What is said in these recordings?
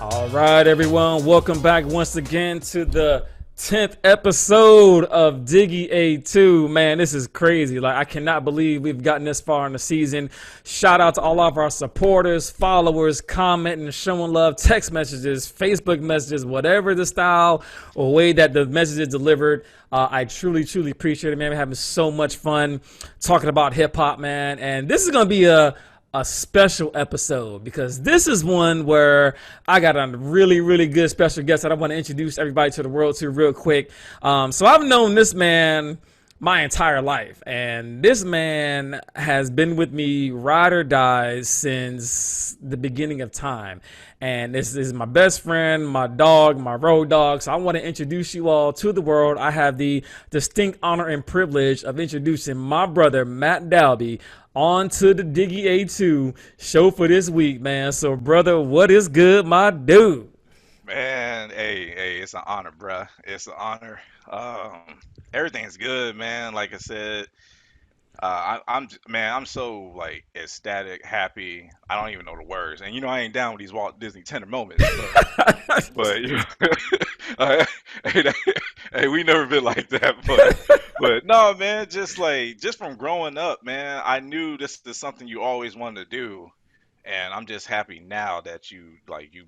All right, everyone. Welcome back once again to the 10th episode of Diggie A-2. Man, this is crazy. Like, I cannot believe we've gotten this far in the season. Shout out to all of our supporters, followers, commenting, showing love, text messages, Facebook messages, whatever the style or way that the message is delivered. I truly appreciate it, man. We're having so much fun talking about hip hop, man. And this is going to be a special episode because this is one where I got a really good special guest that I want to introduce everybody to the world to real quick. So I've known this man my entire life, and this man has been with me ride or die since the beginning of time. And this is my best friend, my dog, my road dog. So I want to introduce you all to the world. I have the distinct honor and privilege of introducing my brother, Matt Dalby, on to the Diggie A-2 show for this week, man. So, brother, what is good, my dude? Man, hey, it's an honor, bruh. It's an honor. Everything's good, man. Like I said, man, I'm so like ecstatic, happy. I don't even know the words, and I ain't down with these Walt Disney tender moments, but uh, hey, hey, we never been like that, but no, man, just from growing up, man, I knew this is something you always wanted to do. And I'm just happy now that you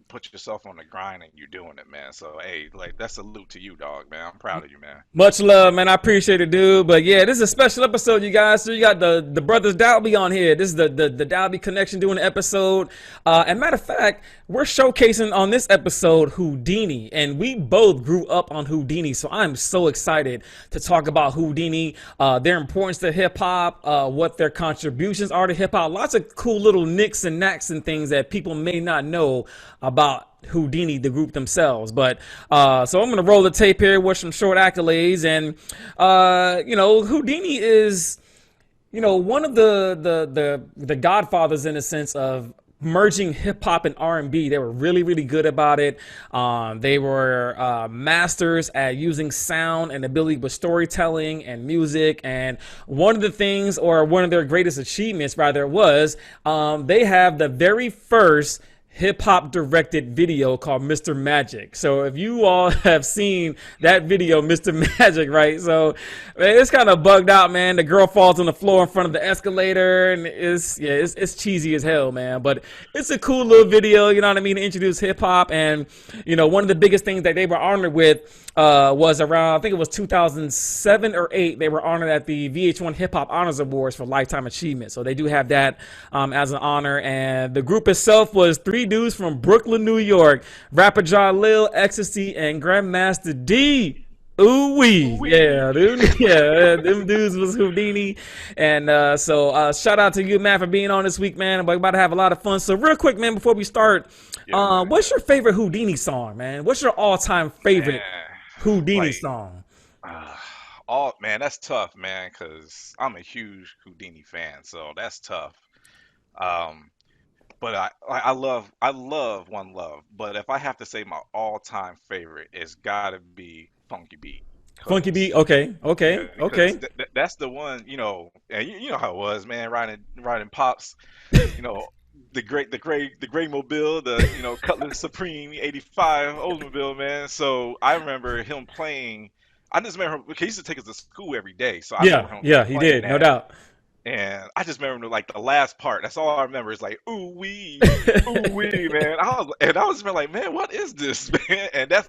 put yourself on the grind and you're doing it, man. So hey, like that's a salute to you, dog, man. I'm proud of you, man. Much love, man. I appreciate it, dude. But yeah, this is a special episode, you guys. So you got the brothers Dalby on here. This is the Dalby connection doing the episode. And matter of fact, we're showcasing on this episode Whodini, and we both grew up on Whodini. So I'm so excited to talk about Whodini, their importance to hip hop, what their contributions are to hip hop. Lots of cool little nicks and knacks and things that people may not know about Whodini, the group themselves. But so I'm gonna roll the tape here with some short accolades, and Whodini is one of the godfathers in a sense of merging hip hop and R&B. They were really good about it. They were masters at using sound and ability with storytelling and music. And one of the things, or one of their greatest achievements rather, was they have the very first hip hop directed video called Mr. Magic. So if you all have seen that video, Mr. Magic, right? So man, it's kind of bugged out, man. The girl falls on the floor in front of the escalator, and it's cheesy as hell, man. But it's a cool little video, you know what I mean, to introduce hip hop. And one of the biggest things that they were honored with was around, I think it was 2007 or 8. They were honored at the VH1 Hip Hop Honors Awards for Lifetime Achievement. So they do have that as an honor. And the group itself was three dudes from Brooklyn, New York: Rapper John Lil, Ecstasy, and Grandmaster D. Ooh wee, yeah, dude, yeah, them dudes was Whodini. And so shout out to you, man, for being on this week, man. We're about to have a lot of fun. So real quick, man, before we start, what's your favorite Whodini song, man? What's your all-time favorite Whodini song? Man, that's tough, man, because I'm a huge Houdini fan, so that's tough. Um, but I love One Love. But if I have to say my all-time favorite, it's gotta be Funky Beat, Funky Beat, cause okay, yeah, okay, because okay. that's the one, and you know how it was, man, riding pops, you know, the gray mobile, the Cutlass Supreme 85 Oldsmobile, man. So I remember him playing. I just remember he used to take us to school every day, so I Yeah, remember him yeah, he playing did, no that. doubt. And I just remember like the last part. That's all I remember is like ooh wee, man. I was like, man, what is this, man? And that's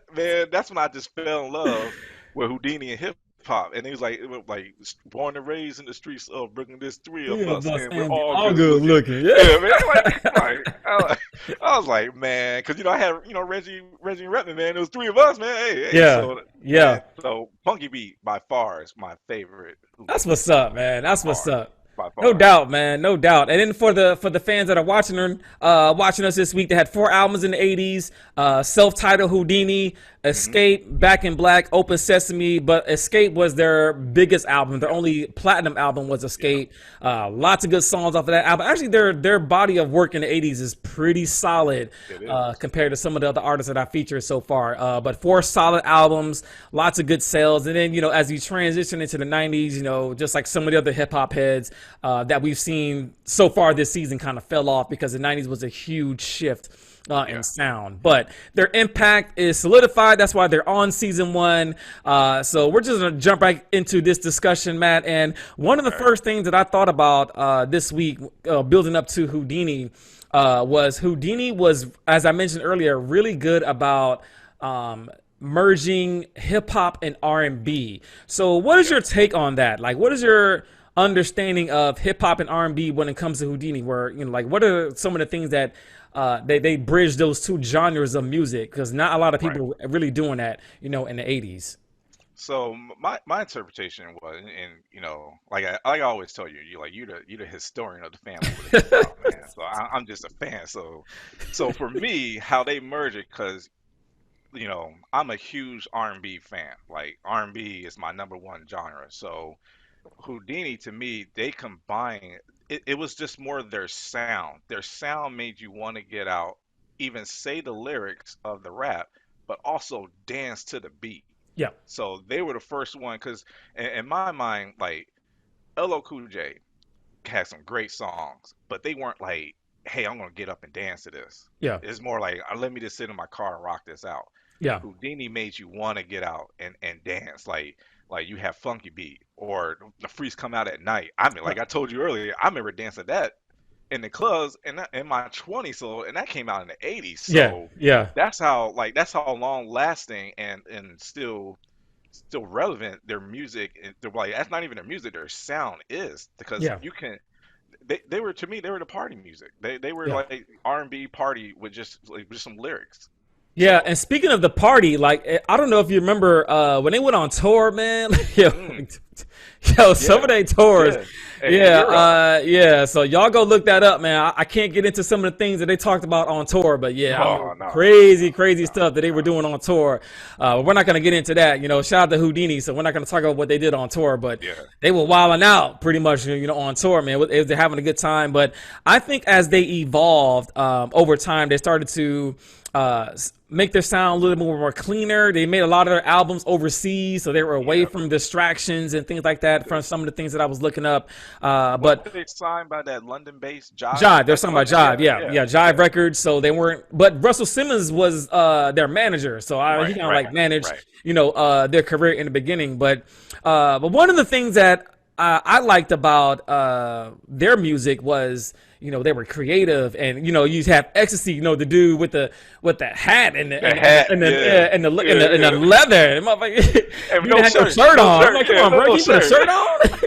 when I just fell in love with Houdini and hip hop. And he was like, it was like born and raised in the streets of Brooklyn. There's three of Yeah, us, boss, and we're and all all good good looking. looking, yeah. Yeah, man. I was like, man, because I had Reggie Redmond, man. It was three of us, man. Hey, Yeah, so yeah. man, so Funky Beat by far is my favorite That's Houdini what's song up, man. by That's what's far, up. by No far. doubt, man. No doubt. And then for the fans that are watching us this week, they had 4 albums in the '80s: self-titled Whodini, Hmm. Escape, Back in Black, Open Sesame. But Escape was their biggest album. Their Yep. only platinum album was Yep. Escape. Lots of good songs off of that album. Actually, their body of work in the '80s is pretty solid It is. compared to some of the other artists that I featured so far. But 4 solid albums, lots of good sales. And then as you transition into the '90s, just like some of the other hip hop heads that we've seen so far this season kind of fell off because the '90s was a huge shift in sound. But their impact is solidified. That's why they're on season 1. So we're just gonna jump right into this discussion, Matt. And one of the first things that I thought about this week, building up to Whodini, was Whodini was, as I mentioned earlier, really good about merging hip hop and R&B. So what is your take on that? Like, what is your understanding of hip hop and R&B when it comes to Whodini? Where, you know, like, what are some of the things that they bridge those two genres of music? Because not a lot of people are really doing that, you know, in the 80s. So my interpretation was, and you know, like I always tell you, you the historian of the family with the hip hop, man. So I'm just a fan. So for me, how they merge it, because you know, I'm a huge R&B fan. Like R&B is my number one genre. So Houdini, to me, they combine it was just more their sound. Their sound made you want to get out, even say the lyrics of the rap, but also dance to the beat. Yeah, So they were the first one, because in my mind, like LL Cool J had some great songs, but they weren't like, hey, I'm gonna get up and dance to this. yeah, It's more like, let me just sit in my car and rock this out. yeah, Houdini made you want to get out and dance, like you have Funky Beat or the Freaks Come Out at Night. I mean, like I told you earlier, I remember dancing that in the clubs in my 20s. So, and that came out in the 80s. yeah, So yeah, that's how long lasting and still relevant their music. They're like, that's not even their music, their sound is, because yeah, you can. They were, to me, they were the party music. They were yeah. like R&B party with just some lyrics. Yeah, and So, speaking of the party, like I don't know if you remember when they went on tour, man. Yo, mm, yo, some yeah, of their tours, yeah. In yeah, Europe. yeah. So y'all go look that up, man. I can't get into some of the things that they talked about on tour, but yeah, I Oh mean, no, crazy, crazy no, stuff that they were no. doing on tour. But we're not gonna get into that. You know, shout out to Houdini. So we're not gonna talk about what they did on tour, but Yeah, they were wilding out pretty much, you know, on tour, man. They're having a good time. But I think as they evolved over time, they started to make their sound a little more cleaner. They made a lot of their albums overseas, so they were away yeah. from distractions and things like that. From some of the things that I was looking up, Wasn't but they signed by that London-based Jive Jive, they're talking record? about Jive, Yeah, yeah, yeah, yeah, Jive yeah. Records. So they weren't, but Russell Simmons was their manager, so he Right, kind of right, like managed, right. you know, their career in the beginning. But one of the things that I liked about their music was, you know, they were creative, and you know, you have Ecstasy, you know, the dude with the hat and the The hat, yeah, yeah, and the yeah. leather. The motherfucker, And dude had no shirt no on. I'm shirt, like, come yeah, on, bro, no can you put a shirt, shirt on?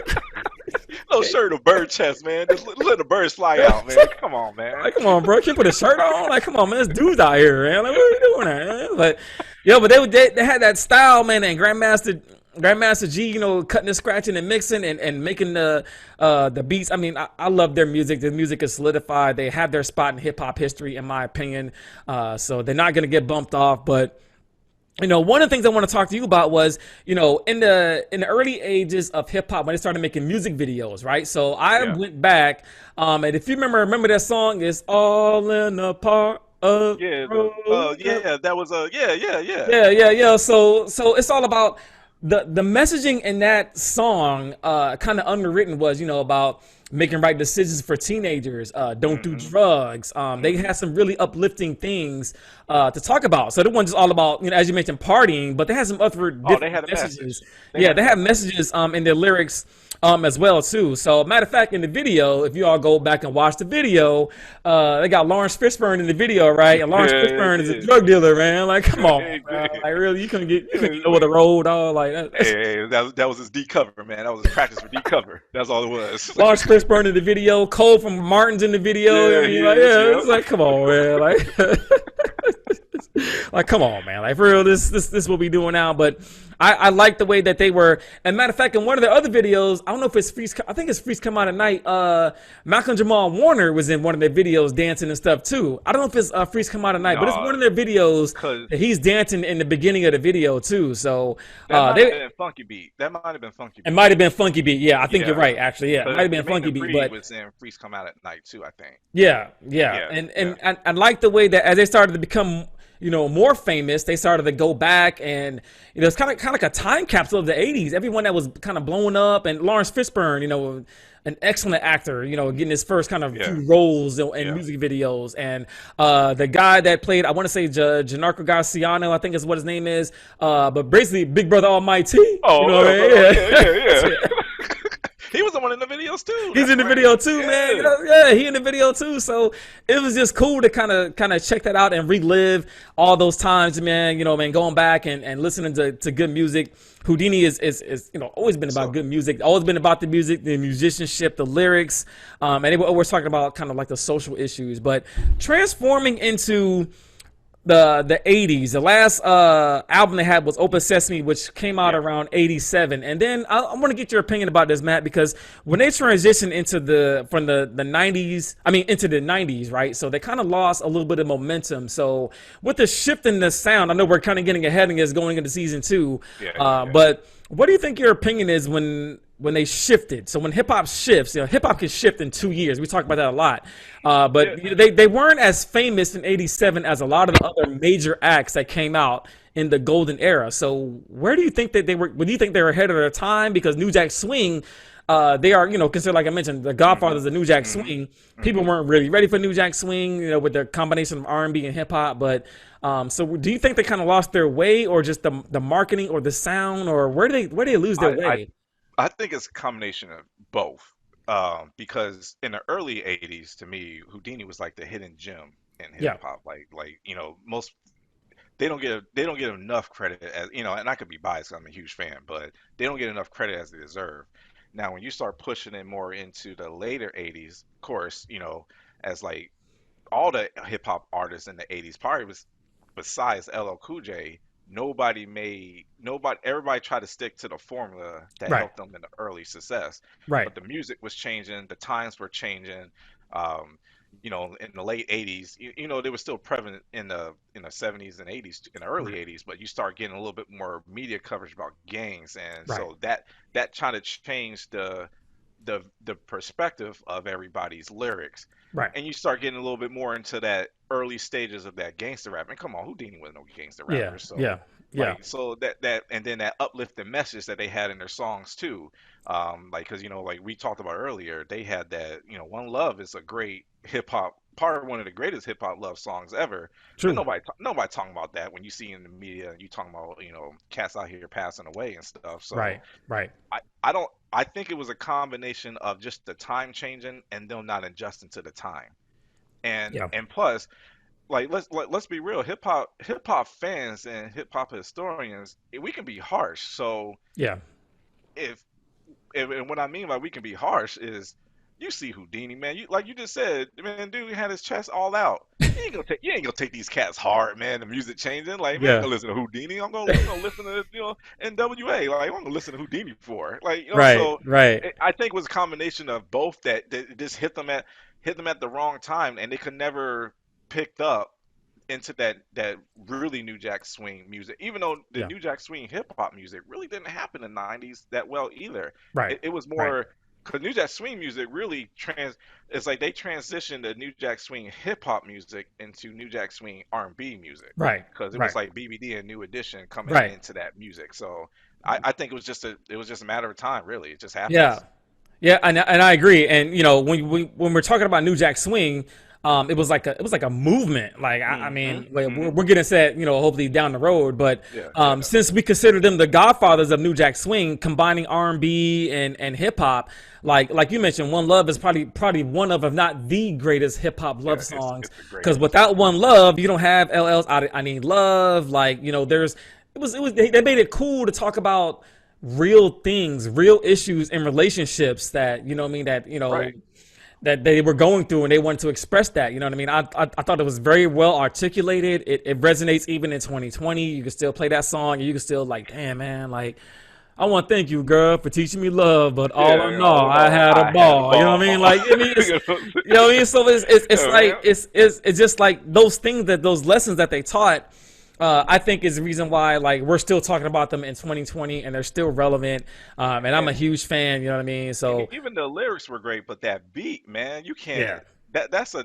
no shirt or bird chest, man. Just let the birds fly out, man. Come on, man. Like, come on, bro, can you put a shirt on? Like, come on, man, there's dudes out here, man. Like, what are you doing there, man? But yo, but they had that style, man, and Grandmaster G, you know, cutting and scratching and mixing and making the beats. I mean, I love their music. The music is solidified. They have their spot in hip hop history, in my opinion. So they're not gonna get bumped off. But you know, one of the things I want to talk to you about was, you know, in the early ages of hip hop when they started making music videos, right? So I Yeah, went back, and if you remember that song is all in the part of yeah. road. Yeah. That was a yeah, yeah, yeah. Yeah, yeah, yeah. So it's all about the messaging in that song, kind of underwritten was, you know, about making right decisions for teenagers, don't do Hmm. drugs. They Hmm. had some really uplifting things to talk about. So it wasn't just all about, you know, as you mentioned, partying, but they had some other Oh, they different had a messages. message. They Yeah, had a they have message. messages in their lyrics as well too. So matter of fact, in the video, if you all go back and watch the video, they got Lawrence Fishburne in the video, right? And Lawrence Yeah, it Fishburne is a did. drug dealer, man. Like, come on, It man. did. Like, really, you couldn't get over the Like, road, dog. Like, hey, hey, that was his D cover, man. That was his practice for D cover. That's all it was. Lawrence Fishburne in the video, Cole from Martin's in the video. I Yeah, mean, he like, is. yeah, it's Yep. like, come on, man. Like, like, come on, man. Like, for real, this is what we doing now. But I like the way that they were. And matter of fact, in one of their other videos, I don't know if it's Freeze. I think it's Freeze Come Out at Night. Malcolm Jamal Warner was in one of their videos dancing and stuff too. I don't know if it's Freeze Come Out at Night, but it's No, one of their videos cause that he's dancing in the beginning of the video too. So that might have they been Funky Beat. That might have been Funky it Beat. might have been Funky Beat. Yeah, I think you're Yeah, right. Actually, yeah, it might because have been Jermaine Funky Beat, Dupri but. was in Freaks Come Out at Night too, I think. Yeah, yeah, Yeah, and yeah. and I like the way that as they started to become, more famous, they started to go back and, it's kind of like a time capsule of the 80s. Everyone that was kind of blowing up, and Lawrence Fishburne, an excellent actor, getting his first kind of Yeah, few roles in yeah. music videos. And the guy that played, I want to say Giancarlo Garciano, I think is what his name is. But basically, Big Brother Almighty, you Oh, know what yeah, I mean? yeah, yeah, Yeah. yeah. He was the one in the videos too. He's That's in the right. video too, man. Yeah. Yeah, he in the video too. So it was just cool to kind of check that out and relive all those times, man. Man, going back and listening to good music. Whodini is always been about So good music, always been about the music, the musicianship, the lyrics, and they were always talking about kind of like the social issues, but transforming into the 80s. The last album they had was Open Sesame, which came out yeah, around 87. And then I want to get your opinion about this, Matt, because when they transitioned into from the 90s, I mean into the 90s, right? So they kind of lost a little bit of momentum. So with the shift in the sound, I know we're kind of getting ahead and is going into season 2, yeah, yeah, yeah. but what do you think your opinion is when they shifted? So when hip hop shifts, hip hop can shift in 2 years. We talk about that a lot. Yeah. But they weren't as famous in '87 as a lot of the other major acts that came out in the golden era. So where do you think that they were? What do you think they were ahead of their time? Because New Jack Swing, they are considered, like I mentioned, the Mhm. godfathers of New Jack Mhm. Swing. People Mhm. weren't really ready for New Jack Swing, with their combination of R&B and hip hop. But so do you think they kind of lost their way, or just the marketing, or the sound, or where do they lose their I, I way? I think it's a combination of both. Because in the early '80s, to me, Houdini was like the hidden gem in hip Yeah, hop. Like most they don't get enough credit as and I could be biased 'cause I'm a huge fan, but they don't get enough credit as they deserve. Now, when you start pushing it more into the later '80s, of course, as like all the hip hop artists in the '80s, probably was besides LL Cool J, everybody tried to stick to the formula that right, helped them in the early success. right, But the music was changing, the times were changing. Um, in the late '80s, they were still prevalent in the '70s and '80s, in the early right, '80s, but you start getting a little bit more media coverage about gangs, and right, so that kind of changed the perspective of everybody's lyrics, right. and you start getting a little bit more into that early stages of that gangster rap. And come on, Houdini was no gangster Yeah, rapper, so yeah, yeah. like so that and then that uplifting message that they had in their songs too, like because like we talked about earlier, they had that One Love is a great hip hop part of one of the greatest hip hop love songs ever, but True. nobody talking about that when you see in the media you talking about cats out here passing away and stuff. So Right, right. I think it was a combination of just the time changing and them not adjusting to the time. And Yeah, and plus, like let's be real, hip hop fans and hip hop historians, we can be harsh. So yeah, if and what I mean by we can be harsh is you see Houdini, man. Like you just said, man, dude had his chest all out. You ain't gonna take these cats hard, man. The music changing, like man, I ain't yeah. gonna listen to Houdini. I'm gonna listen to NWA. Like I'm gonna listen to Houdini for. Like Right, so right. I think it was a combination of both that just hit them at the wrong time, and they could never picked up into that really New Jack Swing music. Even though the Yeah, New Jack Swing hip hop music really didn't happen in the '90s that well either. right, It was right, more because New Jack Swing music really it's like they transitioned the New Jack Swing hip hop music into New Jack Swing R&B music right, because it was right, like BBD and New Edition coming right. into that music. So I think it was just a matter of time, really. It just Yeah, happens. yeah, and I agree. And when we're talking about New Jack Swing, it was like a movement. Like I Hmm. mean, like we're, Hmm. we're getting set, hopefully down the road. But Yeah, yeah, since we consider them the godfathers of New Jack Swing, combining R&B and hip hop, like you mentioned, One Love is probably one of, if not the greatest hip hop love yeah. It's songs. it's the Because greatest. without One Love, you don't have LL's I Need Love. Like there's it was they made it cool to talk about real things, real issues in relationships that what I mean, Right. that they were going through, and they wanted to express that. You know what I mean? I thought it was very well articulated. It resonates even in 2020. You can still play that song, and you can still like, damn man, like I want to thank you, girl, for teaching me love. But all Yeah, in all all, in I all, had a I had a ball. You know what I mean? ball. Like I mean, it's You know what I'm you know what I mean. So it's saying? like Man. it's just like those things, that those lessons that they taught. I think is the reason why like we're still talking about them in 2020, and they're still relevant. And I'm a And huge fan. You know what I mean? So even the lyrics were great, but that beat, man, you yeah, can't. That's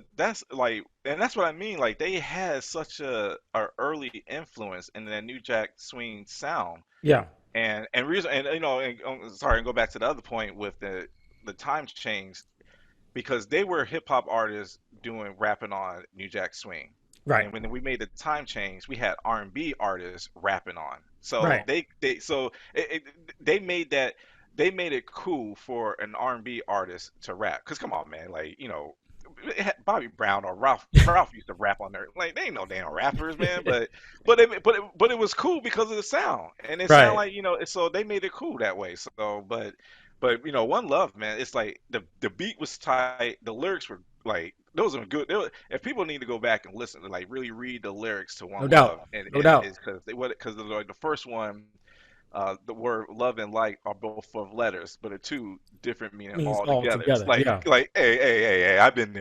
like and that's what I mean. Like they had such a early influence in that New Jack Swing sound, Yeah, and reason, and sorry, and go back to the other point with the time change because they were hip hop artists doing rapping on New Jack Swing, right, and when we made the time change, we had R&B artists rapping on. So right. they made that they made it cool for an R&B artist to rap. Cause come on, man, like Bobby Brown or Ralph used to rap on there. Like they ain't no damn rappers, man. But it was cool because of the sound, and it sounded Right. like so they made it cool that way. So but One Love, man, it's like the beat was tight, the lyrics were like those are good. If people need to go back and listen to like really read the lyrics to No One Love, doubt. and No doubt. it's because like the first one, the word love and light are both of letters, but are two different meaning Means all altogether. It's together. Yeah. hey, I've been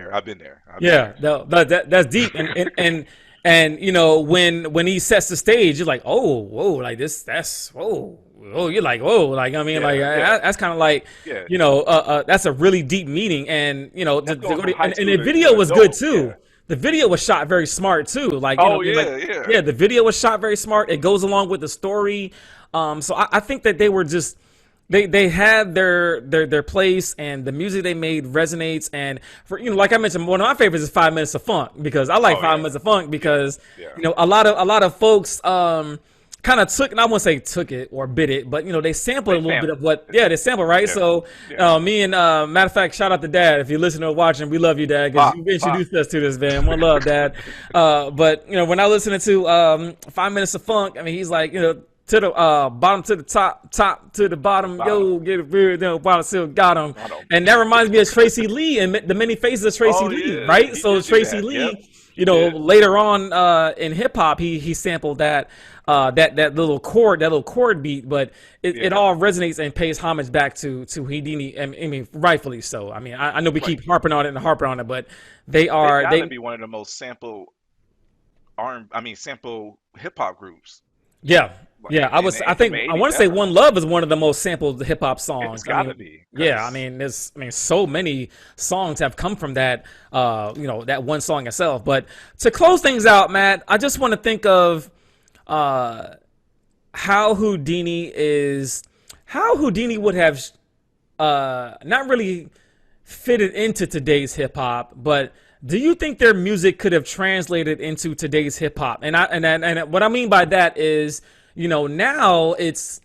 Yeah. there. No, that's deep. And when he sets the stage, you're like, oh, whoa, like this, that's whoa. Oh, you're like, whoa, like I mean, like Yeah, yeah, that's kind of like, yeah. that's a really deep meaning, and That's to going go from to, high and school the to video was good adult. Yeah. too. The video was shot very smart too. Like, Oh I mean, like, yeah, yeah. yeah, the video was shot very smart. It goes along with the story. So I think that they were just they had their place, and the music they made resonates. And for like I mentioned, one of my favorites is 5 Minutes of Funk, because I like Oh Five yeah, Minutes of Funk yeah, because yeah. a lot of folks kind of took, and I wouldn't say took it or bit it, but they sampled a They little bit sampled. of what, yeah, they sampled, right? Yeah, So yeah. me and matter of fact, shout out to Dad if you're listening or watching, we love you, Dad, because Pop, you pop. introduced us to this, man. One love, Dad. But when I listened to 5 Minutes of Funk, I mean, he's like, to the bottom to the top, top to the bottom, Bottom. yo, get it weird, bottom still got him. Bottom. And that reminds me of Tracy Lee and the many faces of Tracy Oh Lee, yeah, right? he So did do Tracy that. Yep, Lee, he did. later on in hip hop, he sampled that little chord beat, but it Yeah, all resonates and pays homage back to Whodini. I mean, rightfully so. I mean, I know we right. keep harping on it and harping on it, but they They are gotta they be one of the most sample sample hip hop groups Yeah, like yeah. I from the think I '80s want to say ever. "One Love" is one of the most sampled hip hop It's songs. I gotta mean, be, yeah. I cause mean, so many songs have come from that. That one song itself. But to close things out, Matt, I just want to think of uh, how Houdini is, how Houdini would have not really fitted into today's hip hop, but do you think their music could have translated into today's hip hop? And what I mean by that is, now it's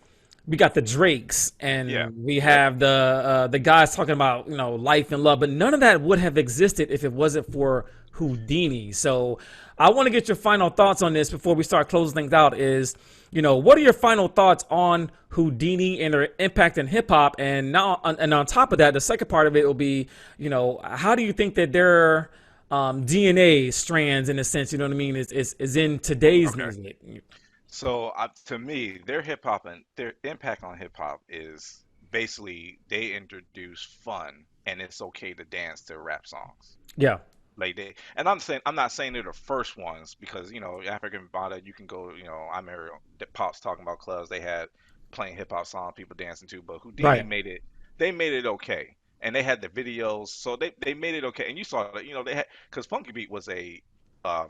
we got the Drakes yeah, and we yep. have the guys talking about life and love, but none of that would have existed if it wasn't for Houdini. So I want to get your final thoughts on this before we start closing things out. Is what are your final thoughts on Houdini and their impact in hip hop? And now, and on top of that, the second part of it will be, how do you think that their DNA strands, in a sense, you know what I mean, is in today's Okay. music? So to me, their hip hop and their impact on hip hop is basically they introduce fun and it's okay to dance to rap songs. Yeah, Like and I'm not saying they're the first ones because African Bada, you can go, I remember the Pops talking about clubs they had playing hip hop songs people dancing to, but Houdini right. made it, they made it okay, and they had the videos, so they made it okay, and you saw that they had because Funky Beat was a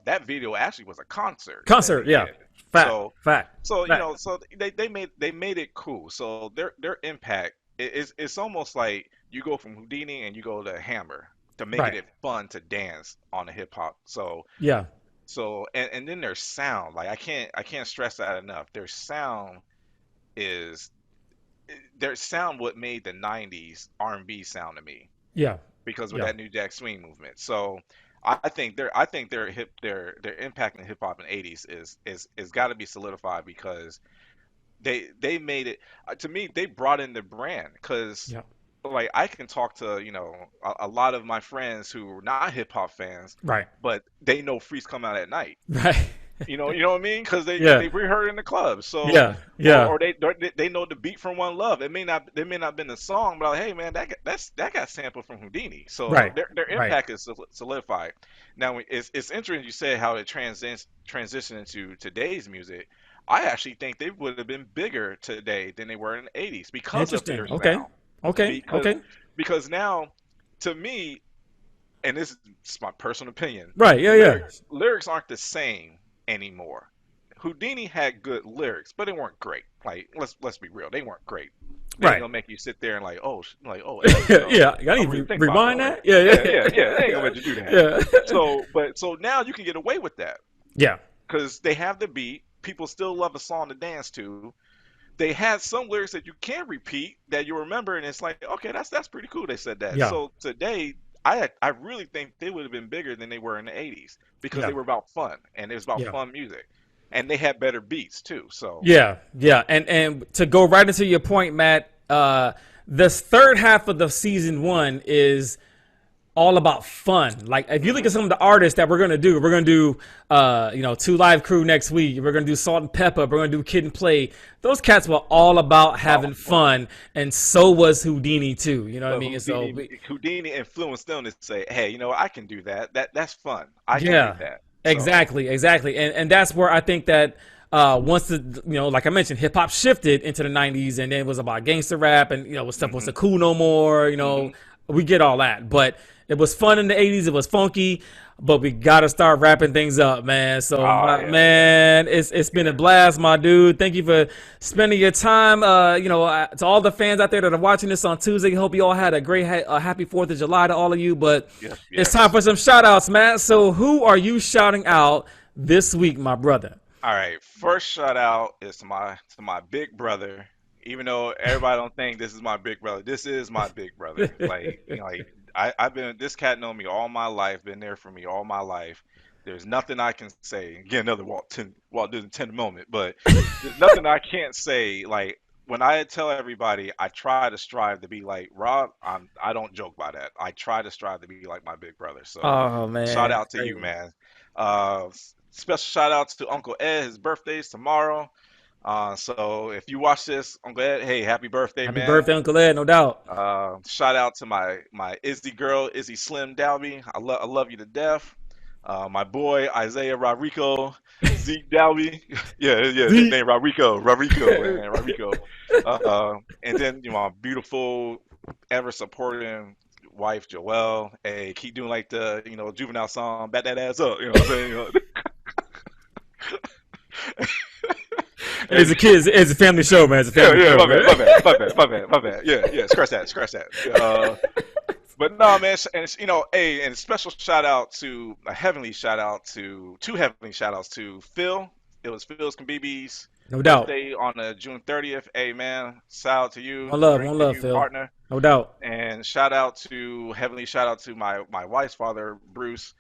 that video actually was a concert that they Concert, yeah. did, Fact, so fact, fact. so they made it cool, so their impact it's almost like you go from Houdini and you go to Hammer to making Right. it fun to dance on the hip hop. Yeah. And then their sound, like I can't stress that enough. Is their sound what made the '90s R&B sound to me Yeah. because of Yeah. that New Jack Swing movement. So I think their impact in hip hop in the '80s is got to be solidified because they made it to me they brought in the brand because Yeah. like I can talk to a lot of my friends who are not hip hop fans, Right. but they know Freaks come out at night. Right. You know what I mean? Because Yeah. they reheard in the club. So Yeah. Yeah. or they know the beat from One Love. It may not been the song, but like, hey man, that got sampled from Houdini. So Right. their Right. impact is solidified. Now it's interesting you said how it transitioned into today's music. I actually think they would have been bigger today than they were in the '80s because of Interesting. their Okay. sound. Okay. Because Okay. because now to me and this is my personal opinion. Right. Yeah. Yeah. Lyrics aren't the same anymore. Whodini had good lyrics, but they weren't great. Like let's be real, they weren't great. They ain't Right. gonna make you sit there and hey, Yeah. I I'm need really to think about rewind it. that. Yeah. Yeah, Yeah. yeah, yeah. They ain't gonna let you do that. Yeah. So now you can get away with that Yeah. because they have the beat. People still love a song to dance to. They had some lyrics that you can repeat that you remember, and it's like, okay, that's pretty cool. They said that. Yeah. So today, I really think they would have been bigger than they were in the '80s because Yeah. they were about fun and it was about Yeah. fun music, and they had better beats too. So Yeah, yeah, and to go right into your point, Matt, this third half of the season one is all about fun. Like if you look at some of the artists that we're gonna do, Two Live Crew next week. We're gonna do Salt and Pepper. We're gonna do Kid and Play. Those cats were all about having fun, and so was Whodini too. You know what I mean? Houdini influenced them to say, hey, I can do that. That's fun. I can do Yeah, that. So exactly, and that's where I think that once like I mentioned, hip hop shifted into the '90s, and then it was about gangster rap, and stuff wasn't cool no more. We get all that, but it was fun in the '80s. It was funky, but we gotta start wrapping things up, man. So, man, it's been a blast, my dude. Thank you for spending your time. To all the fans out there that are watching this on Tuesday, hope you all had a great, happy 4th of July to all of you. But it's time for some shout outs, man. So, who are you shouting out this week, my brother? all right, first shout out is to my big brother. Even though everybody don't think this is my big brother, this is my big brother. I've been this cat known me all my life, been there for me all my life. There's nothing I can say. Again, another Walt Disney 10 moment, but there's nothing I can't say. Like when I tell everybody, I try to strive to be like Rob. I don't joke by that. I try to strive to be like my big brother. So Oh man, shout out to you, man. Uh, Special shout outs to Uncle Ed. His birthday's tomorrow. So if you watch this, Uncle Ed, hey, happy birthday, Happy man. birthday, Uncle Ed, no doubt. Shout out to my Izzy girl, Izzy Slim Dalby. I love you to death. My boy Isaiah Rodrigo, Zeke Dalby. yeah, his name Rodrigo, man, Rodrigo. And then my beautiful, ever supporting wife Joelle. Hey, keep doing like the juvenile song, bat that ass up. You know what I'm saying? It's a kids, it's a family show, man. It's a family show. My bad. Yeah, scratch that. But no, man, and and a special shout out to a heavenly shout out to two heavenly shout outs to Phil. It was Phil's Kabibi's No doubt. birthday on June 30th. Hey, man, shout out to you. One love, Great one to love, you, Phil. partner. No doubt. And heavenly shout out to my wife's father, Bruce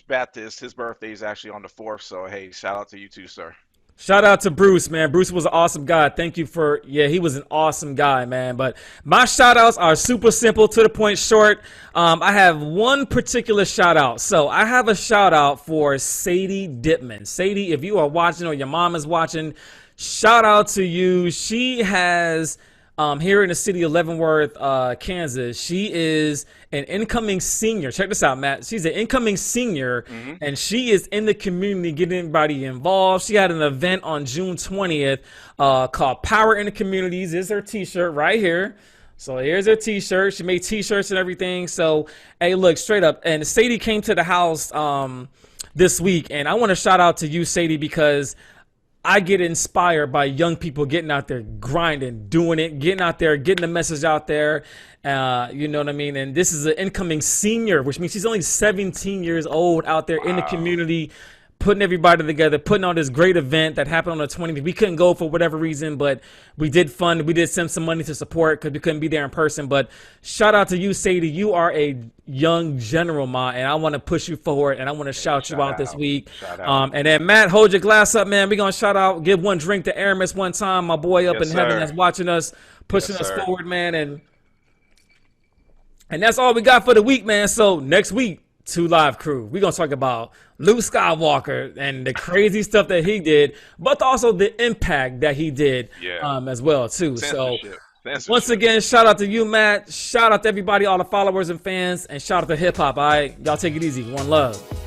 Baptist. His birthday is actually on the 4th. So, hey, shout out to you too, sir. Shout out to Bruce, man. Bruce was an awesome guy. Thank you he was an awesome guy, man. But my shout outs are super simple, to the point, short. I have one particular shout out. So I have a shout out for Sadie Dipman. Sadie, if you are watching or your mom is watching, shout out to you. She has here in the city of Leavenworth, Kansas. She is an incoming senior. Check this out, Matt. She's an incoming senior, and she is in the community getting everybody involved. She had an event on June 20th called Power in the Communities. This is her t-shirt right here. So here's her t-shirt. She made t-shirts and everything. So, hey, look, straight up. And Sadie came to the house this week, and I want to shout out to you, Sadie, because I get inspired by young people getting out there, grinding, doing it, getting out there, getting the message out there. You know what I mean? And this is an incoming senior, which means she's only 17 years old out there in the community, putting everybody together, putting on this great event that happened on the 20th. We couldn't go for whatever reason, but we did fund. We did send some money to support because we couldn't be there in person. But shout out to you, Sadie. You are a young general, ma, and I want to push you forward, and I want to shout you out this week. And then, Matt, hold your glass up, man. We're going to shout out, give one drink to Aramis one time, my boy up in heaven that's watching us, pushing us forward, man. And that's all we got for the week, man. So next week, 2 Live Crew. We're going to talk about Luke Skywalker and the crazy stuff that he did, but also the impact that he did as well, too. So once again, shout out to you, Matt. Shout out to everybody, all the followers and fans, and shout out to hip hop. All right, y'all take it easy. One love.